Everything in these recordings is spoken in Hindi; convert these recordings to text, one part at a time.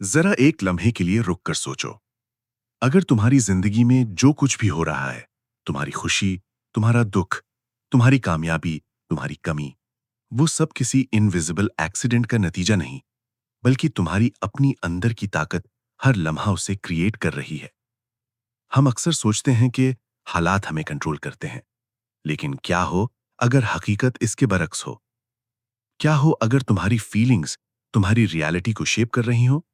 जरा एक लम्हे के लिए रुक कर सोचो। अगर तुम्हारी जिंदगी में जो कुछ भी हो रहा है, तुम्हारी खुशी, तुम्हारा दुख, तुम्हारी कामयाबी, तुम्हारी कमी, वो सब किसी इनविजिबल एक्सीडेंट का नतीजा नहीं, बल्कि तुम्हारी अपनी अंदर की ताकत हर लम्हा उसे क्रिएट कर रही है। हम अक्सर सोचते हैं कि हालात हमें कंट्रोल करते हैं, लेकिन क्या हो अगर हकीकत इसके बरक्स हो? क्या हो अगर तुम्हारी फीलिंग्स तुम्हारी रियलिटी को शेप कर रही हो?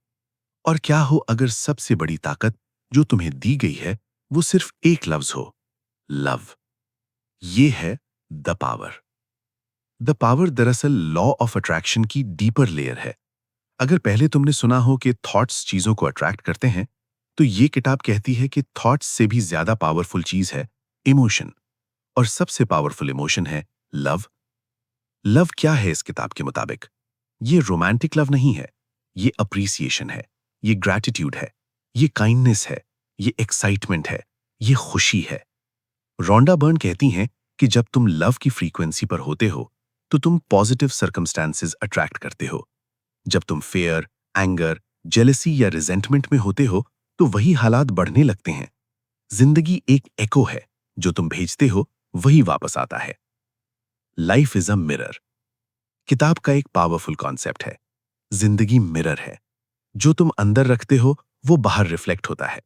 और क्या हो अगर सबसे बड़ी ताकत जो तुम्हें दी गई है वो सिर्फ एक लफ्ज हो, लव। ये है द पावर। द पावर दरअसल लॉ ऑफ अट्रैक्शन की डीपर लेयर है। अगर पहले तुमने सुना हो कि थॉट्स चीजों को अट्रैक्ट करते हैं, तो ये किताब कहती है कि थॉट्स से भी ज्यादा पावरफुल चीज है इमोशन। और सबसे पावरफुल इमोशन है लव। लव क्या है इस किताब के मुताबिक? ये रोमांटिक लव नहीं है, ये अप्रिसिएशन है, ये ग्रैटिट्यूड है, ये काइंडनेस है, ये एक्साइटमेंट है, ये खुशी है। रोंडा बर्न कहती हैं कि जब तुम लव की फ्रीक्वेंसी पर होते हो तो तुम पॉजिटिव सर्कमस्टांसेस अट्रैक्ट करते हो। जब तुम फेयर, एंगर, जेलसी या रिजेंटमेंट में होते हो तो वही हालात बढ़ने लगते हैं। जिंदगी एक एको है, जो तुम भेजते हो वही वापस आता है। लाइफ इज अ मिरर किताब का एक पावरफुल कॉन्सेप्ट है। जिंदगी मिरर है, जो तुम अंदर रखते हो वो बाहर रिफ्लेक्ट होता है।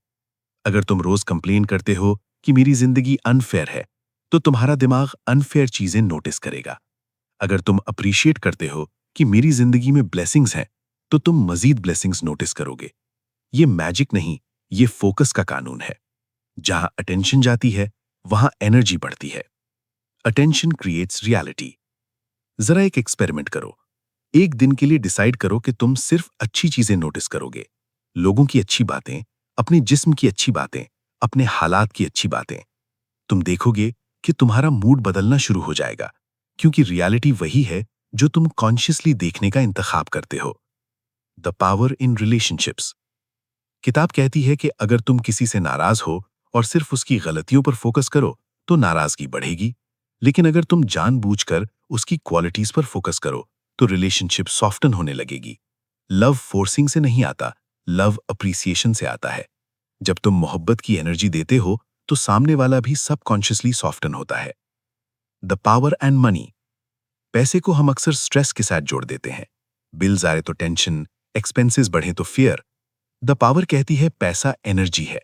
अगर तुम रोज कंप्लेन करते हो कि मेरी जिंदगी अनफेयर है, तो तुम्हारा दिमाग अनफेयर चीजें नोटिस करेगा। अगर तुम अप्रिशिएट करते हो कि मेरी जिंदगी में ब्लेसिंग्स हैं, तो तुम मजीद ब्लेसिंग्स नोटिस करोगे। ये मैजिक नहीं, ये फोकस का कानून है। जहां अटेंशन जाती है वहां एनर्जी बढ़ती है। Attention creates reality. जरा एक एक्सपेरिमेंट करो। एक दिन के लिए डिसाइड करो कि तुम सिर्फ अच्छी चीजें नोटिस करोगे। लोगों की अच्छी बातें, अपने जिस्म की अच्छी बातें, अपने हालात की अच्छी बातें। तुम देखोगे कि तुम्हारा मूड बदलना शुरू हो जाएगा, क्योंकि रियलिटी वही है जो तुम कॉन्शियसली देखने का इंतखाब करते हो। द पावर इन रिलेशनशिप्स किताब कहती है कि अगर तुम किसी से नाराज हो और सिर्फ उसकी गलतियों पर फोकस करो तो नाराजगी बढ़ेगी। लेकिन अगर तुम जानबूझकर उसकी क्वालिटीज पर फोकस करो तो रिलेशनशिप सॉफ्टन होने लगेगी। लव फोर्सिंग से नहीं आता, लव अप्रिसिएशन से आता है। जब तुम मोहब्बत की एनर्जी देते हो तो सामने वाला भी सबकॉन्शियसली सॉफ्टन होता है। द पावर एंड मनी पैसे को हम अक्सर स्ट्रेस के साथ जोड़ देते हैं। बिल्स आए तो टेंशन, एक्सपेंसेस बढ़े तो फियर। द पावर कहती है पैसा एनर्जी है।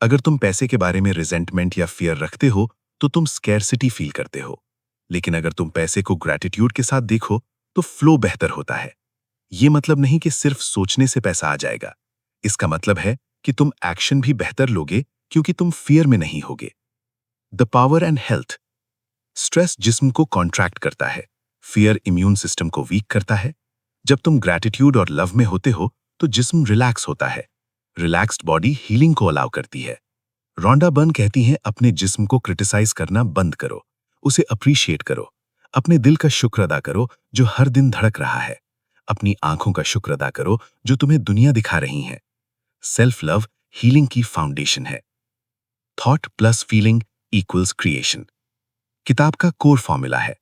अगर तुम पैसे के बारे में रिजेंटमेंट या फियर रखते हो तो तुम स्कैरसिटी फील करते हो। लेकिन अगर तुम पैसे को ग्रैटिट्यूड के साथ देखो तो फ्लो बेहतर होता है। ये मतलब नहीं कि सिर्फ सोचने से पैसा आ जाएगा। इसका मतलब है कि तुम एक्शन भी बेहतर लोगे, क्योंकि तुम फियर में नहीं होगे। The power and health stress जिस्म को कॉन्ट्रैक्ट करता है, फियर इम्यून सिस्टम को वीक करता है। जब तुम ग्रैटिट्यूड और लव में होते हो तो जिस्म रिलैक्स होता है। रिलैक्स्ड बॉडी हीलिंग को अलाउ करती है। रोंडा बर्न कहती हैं अपने जिस्म को क्रिटिसाइज करना बंद करो, उसे अप्रिशिएट करो। अपने दिल का शुक्र अदा करो जो हर दिन धड़क रहा है। अपनी आंखों का शुक्र अदा करो जो तुम्हें दुनिया दिखा रही हैं। सेल्फ लव हीलिंग की फाउंडेशन है। Thought plus feeling equals creation किताब का कोर फॉर्मूला है।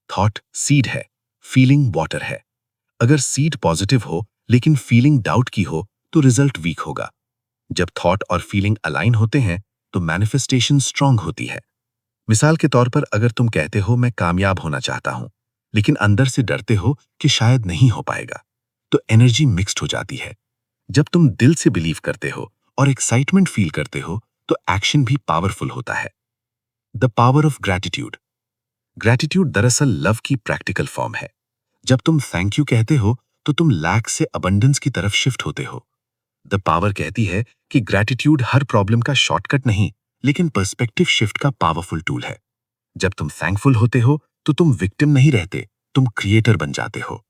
थॉट सीड है, फीलिंग वाटर है। अगर सीड पॉजिटिव हो लेकिन फीलिंग डाउट की हो तो रिजल्ट वीक होगा। जब थॉट और फीलिंग अलाइन होते हैं तो मैनिफेस्टेशन स्ट्रांग होती है। मिसाल के तौर पर अगर तुम कहते हो मैं कामयाब होना चाहता हूं, लेकिन अंदर से डरते हो कि शायद नहीं हो पाएगा, तो एनर्जी मिक्स्ड हो जाती है। जब तुम दिल से बिलीव करते हो और एक्साइटमेंट फील करते हो तो एक्शन भी पावरफुल होता है। The power of gratitude gratitude दरअसल लव की प्रैक्टिकल फॉर्म है। जब तुम थैंक यू कहते हो तो तुम लैक से अबंडेंस की तरफ शिफ्ट होते हो। द पावर कहती है कि ग्रैटिट्यूड हर प्रॉब्लम का शॉर्टकट नहीं, लेकिन पर्सपेक्टिव शिफ्ट का पावरफुल टूल है। जब तुम थैंकफुल होते हो तो तुम विक्टिम नहीं रहते, तुम क्रिएटर बन जाते हो।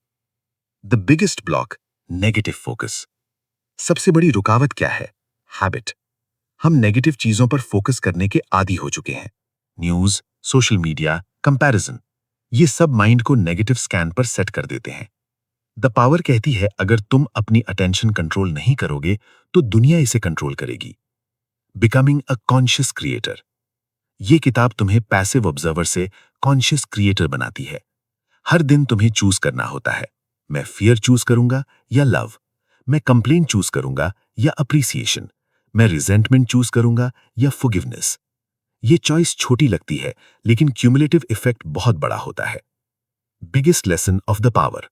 The biggest block negative focus सबसे बड़ी रुकावट क्या है? हैबिट। हम नेगेटिव चीजों पर फोकस करने के आदी हो चुके हैं। न्यूज, सोशल मीडिया, कंपैरिजन, ये सब माइंड को नेगेटिव स्कैन पर सेट कर देते हैं। द पावर कहती है अगर तुम अपनी अटेंशन कंट्रोल नहीं करोगे तो दुनिया इसे कंट्रोल करेगी। बिकमिंग अ कॉन्शियस क्रिएटर ये किताब तुम्हें पैसिव ऑब्जर्वर से कॉन्शियस क्रिएटर बनाती है। हर दिन तुम्हें चूज करना होता है, मैं फियर चूज करूंगा या लव, मैं कंप्लेन चूज करूंगा या अप्रिसिएशन? मैं रिजेंटमेंट चूज करूंगा या फॉरगिवनेस? ये चॉइस छोटी लगती है, लेकिन क्यूमुलेटिव इफेक्ट बहुत बड़ा होता है। Biggest lesson of the power.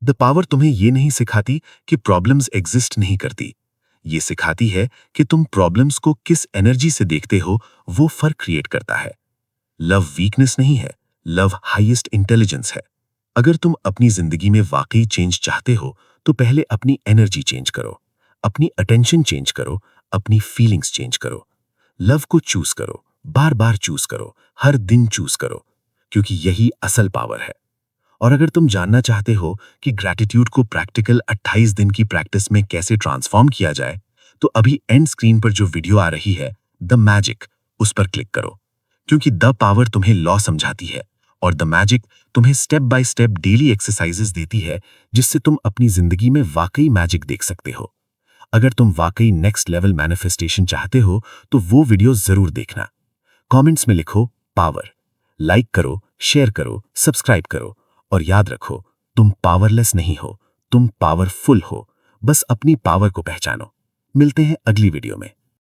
The power तुम्हें ये नहीं सिखाती कि प्रॉब्लम्स एग्जिस्ट नहीं करती। ये सिखाती है कि तुम प्रॉब्लम्स को किस एनर्जी से देखते हो, वो फर्क क्रिएट करता है। लव वीकनेस नहीं है, लव हाईएस्ट इंटेलिजेंस है। अगर तुम अपनी जिंदगी में वाकई चेंज चाहते हो, तो पहले अपनी एनर्जी चेंज करो, अपनी अटेंशन चेंज करो, अपनी फीलिंग्स चेंज करो। लव को चूज करो, बार बार चूज करो, हर दिन चूज करो, क्योंकि यही असल पावर है। और अगर तुम जानना चाहते हो कि ग्रैटिट्यूड को प्रैक्टिकल 28 दिन की प्रैक्टिस में कैसे ट्रांसफॉर्म किया जाए, तो अभी एंड स्क्रीन पर जो वीडियो आ रही है, द मैजिक, उस पर क्लिक करो। क्योंकि द पावर तुम्हें लॉ समझाती है और द मैजिक तुम्हें step by step daily exercises देती है, जिससे तुम अपनी जिंदगी में वाकई मैजिक देख सकते हो। अगर तुम वाकई नेक्स्ट लेवल मैनिफेस्टेशन चाहते हो, तो वो वीडियो जरूर देखना। कमेंट्स में लिखो पावर, लाइक करो, शेयर करो, सब्सक्राइब करो, और याद रखो, तुम पावरलेस नहीं हो, तुम पावरफुल हो। बस अपनी पावर को पहचानो। मिलते हैं अगली वीडियो में।